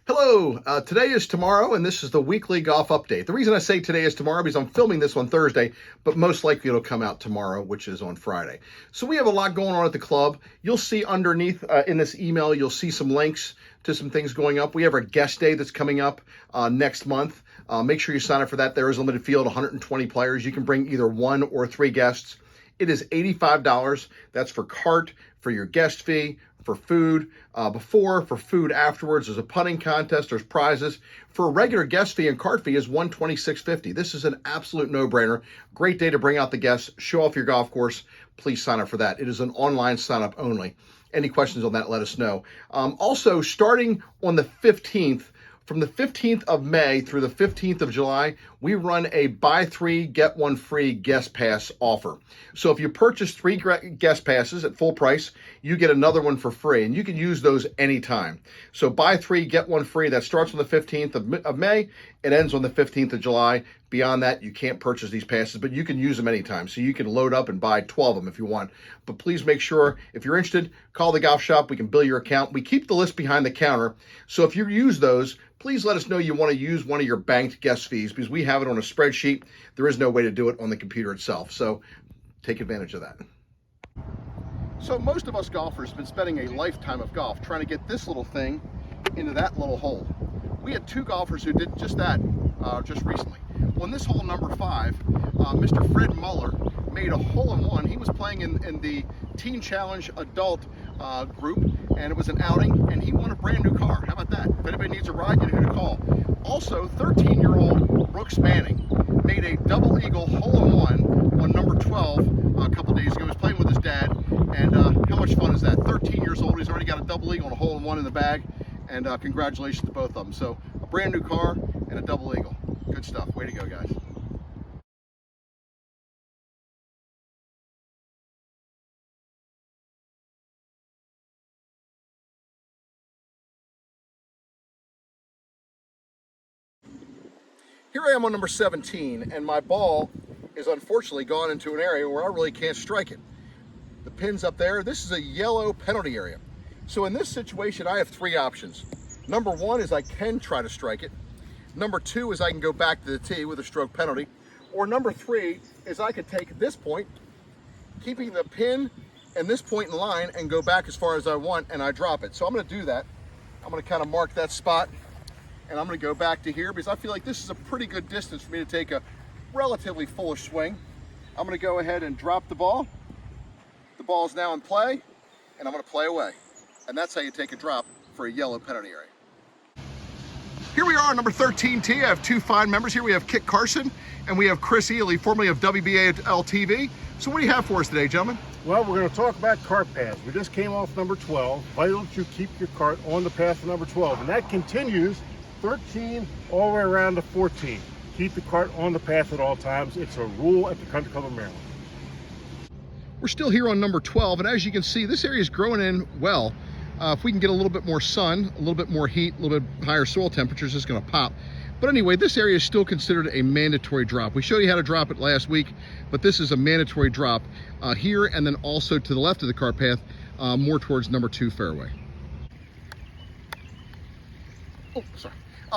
Hello, today is tomorrow, and this is the weekly golf update. The reason I say today is tomorrow because I'm filming this on Thursday, but most likely it'll come out tomorrow, which is on Friday. So we have a lot going on at the club. You'll see underneath in this email, you'll see some links to some things going up. We have our guest day that's coming up next month. Make sure you sign up for that. There is a limited field, 120 players. You can bring either one or three guests. It is $85. That's for cart, for your guest fee, for food for food afterwards. There's a putting contest, there's prizes. For a regular guest fee and cart fee is $126.50. This is an absolute no-brainer. Great day to bring out the guests, show off your golf course. Please sign up for that. It is an online sign up only. Any questions on that, let us know. Also, starting on the 15th, from the 15th of May through the 15th of July, we run a buy three, get one free guest pass offer. So if you purchase three guest passes at full price, you get another one for free, and you can use those anytime. So buy three, get one free. That starts on the 15th of May. It ends on the 15th of July. Beyond that, you can't purchase these passes, but you can use them anytime. So you can load up and buy 12 of them if you want. But please make sure, if you're interested, call the golf shop. We can bill your account. We keep the list behind the counter. So if you use those, please let us know you want to use one of your banked guest fees because we have it on a spreadsheet. There is no way to do it on the computer itself. So take advantage of that. So most of us golfers have been spending a lifetime of golf trying to get this little thing into that little hole. We had two golfers who did just that just recently. On this hole number 5, Mr. Fred Muller made a hole-in-one. He was playing in the Teen Challenge adult group, and it was an outing, and he won a brand new car. How about that? If anybody needs a ride, you know who to call. Also, 13-year-old Brooks Manning made a double eagle hole-in-one on number 12 a couple days ago. He was playing with his dad, and how much fun is that? 13 years old, he's already got a double eagle and a hole-in-one in the bag, and congratulations to both of them. So, a brand new car and a double eagle. Good stuff. Way to go, guys. Here I am on number 17, and my ball is unfortunately gone into an area where I really can't strike it. The pin's up there. This is a yellow penalty area. So in this situation, I have three options. Number one is I can try to strike it. Number two is I can go back to the tee with a stroke penalty. Or number three is I could take this point, keeping the pin and this point in line, and go back as far as I want, and I drop it. So I'm gonna do that. I'm gonna kind of mark that spot, and I'm gonna go back to here because I feel like this is a pretty good distance for me to take a relatively foolish swing. I'm gonna go ahead and drop the ball. The ball is now in play, and I'm gonna play away. And that's how you take a drop for a yellow penalty area. Here we are on number 13 tee. I have two fine members here. We have Kit Carson and we have Chris Ely, formerly of WBAL TV. So what do you have for us today, gentlemen? Well, we're going to talk about cart paths. We just came off number 12. Vital that you keep your cart on the path of number 12. And that continues 13 all the way around to 14. Keep the cart on the path at all times. It's a rule at the Country Club of Maryland. We're still here on number 12, and as you can see, this area is growing in well. If we can get a little bit more sun, a little bit more heat, a little bit higher soil temperatures, it's going to pop. But anyway, this area is still considered a mandatory drop. We showed you how to drop it last week, but this is a mandatory drop here, and then also to the left of the cart path, more towards number 2 fairway. Oh, sorry.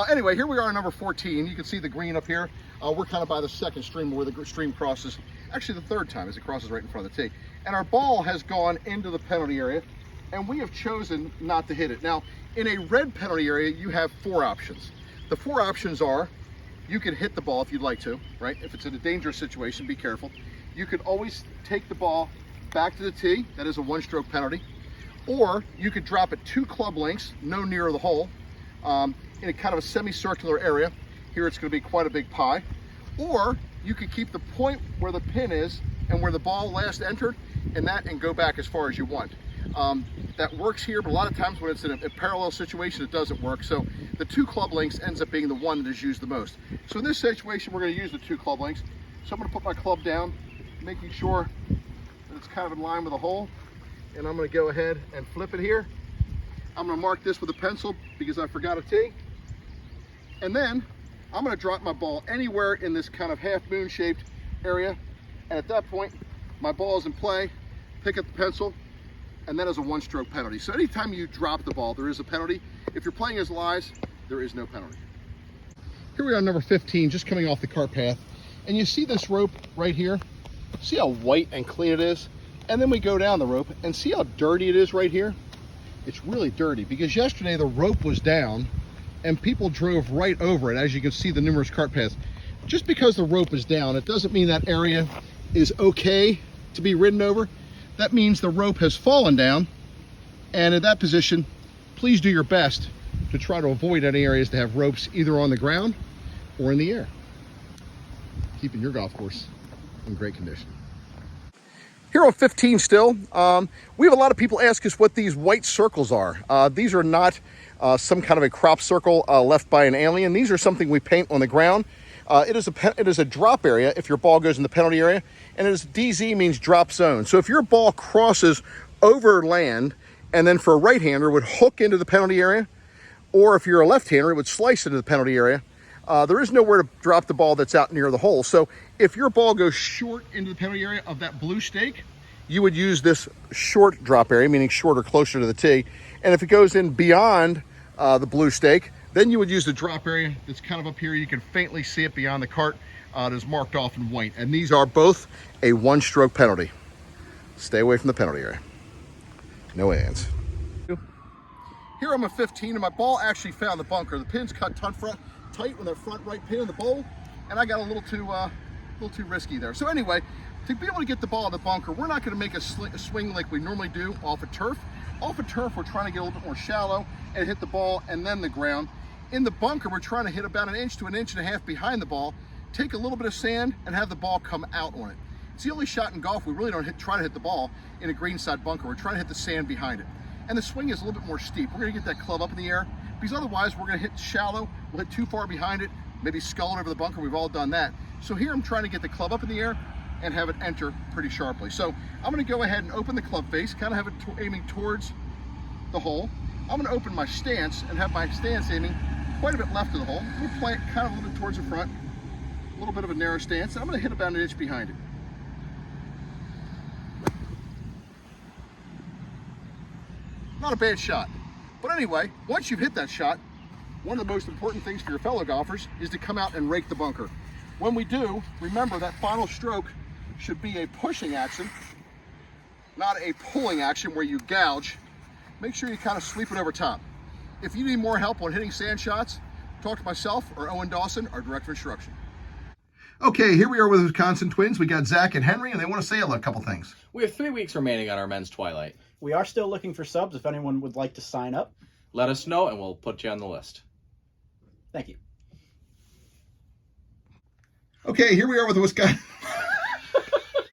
Anyway, here we are on number 14. You can see the green up here. We're kind of by the second stream where the stream crosses. Actually, the third time as it crosses right in front of the tee. And our ball has gone into the penalty area, and we have chosen not to hit it. Now, in a red penalty area, you have 4 options. The 4 options are, you can hit the ball if you'd like to, right? If it's in a dangerous situation, be careful. You could always take the ball back to the tee. That is a 1-stroke penalty. Or you could drop it 2 club lengths, no nearer the hole, in a kind of a semicircular area. Here it's going to be quite a big pie. Or you could keep the point where the pin is and where the ball last entered, and go back as far as you want. That works here, but a lot of times when it's in a parallel situation, it doesn't work. So the 2 club lengths ends up being the one that is used the most. So in this situation, we're going to use the 2 club lengths. So I'm going to put my club down, making sure that it's kind of in line with the hole. And I'm going to go ahead and flip it here. I'm going to mark this with a pencil because I forgot a tee. And then I'm going to drop my ball anywhere in this kind of half moon shaped area. And at that point, my ball is in play, pick up the pencil, and that is a 1-stroke penalty. So anytime you drop the ball, there is a penalty. If you're playing as lies, there is no penalty. Here we are, number 15, just coming off the cart path. And you see this rope right here? See how white and clean it is? And then we go down the rope and see how dirty it is right here? It's really dirty because yesterday the rope was down and people drove right over it, as you can see the numerous cart paths. Just because the rope is down, it doesn't mean that area is okay to be ridden over. That means the rope has fallen down, and in that position, please do your best to try to avoid any areas that have ropes either on the ground or in the air. Keeping your golf course in great condition. Here on 15 still, we have a lot of people ask us what these white circles are. These are not some kind of a crop circle left by an alien. These are something we paint on the ground. It is a drop area if your ball goes in the penalty area, and it is DZ means drop zone. So if your ball crosses over land, and then for a right-hander would hook into the penalty area, or if you're a left-hander, it would slice into the penalty area. There is nowhere to drop the ball that's out near the hole. So if your ball goes short into the penalty area of that blue stake, you would use this short drop area, meaning short or closer to the tee. And if it goes in beyond the blue stake, then you would use the drop area that's kind of up here. You can faintly see it beyond the cart. It is marked off in white. And these are both a one-stroke penalty. Stay away from the penalty area. No ands. Here I'm a 15, and my ball actually found the bunker. The pin's cut tight with that front right pin in the bowl, and I got a little too risky there. So anyway, to be able to get the ball in the bunker, we're not going to make a swing like we normally do off a turf. Off a turf, we're trying to get a little bit more shallow and hit the ball and then the ground. In the bunker, we're trying to hit about 1 inch to 1.5 inches behind the ball, take a little bit of sand, and have the ball come out on it. It's the only shot in golf we really don't try to hit the ball in a greenside bunker. We're trying to hit the sand behind it. And the swing is a little bit more steep. We're going to get that club up in the air, because otherwise we're going to hit shallow, we'll hit too far behind it, maybe scull it over the bunker. We've all done that. So here I'm trying to get the club up in the air and have it enter pretty sharply. So I'm going to go ahead and open the club face, kind of have it aiming towards the hole. I'm going to open my stance and have my stance aiming quite a bit left of the hole. We'll play it kind of a little bit towards the front, a little bit of a narrow stance, and I'm going to hit about 1 inch behind it. Not a bad shot. But anyway, once you've hit that shot, one of the most important things for your fellow golfers is to come out and rake the bunker. When we do, remember that final stroke should be a pushing action, not a pulling action where you gouge. Make sure you kind of sweep it over top. If you need more help on hitting sand shots, talk to myself or Owen Dawson, our director of instruction. Okay, here we are with the Wisconsin Twins. We got Zach and Henry, and they want to say a couple things. We have 3 weeks remaining on our men's twilight. We are still looking for subs if anyone would like to sign up. Let us know and we'll put you on the list. Thank you. Okay, here we are with the Wisconsin.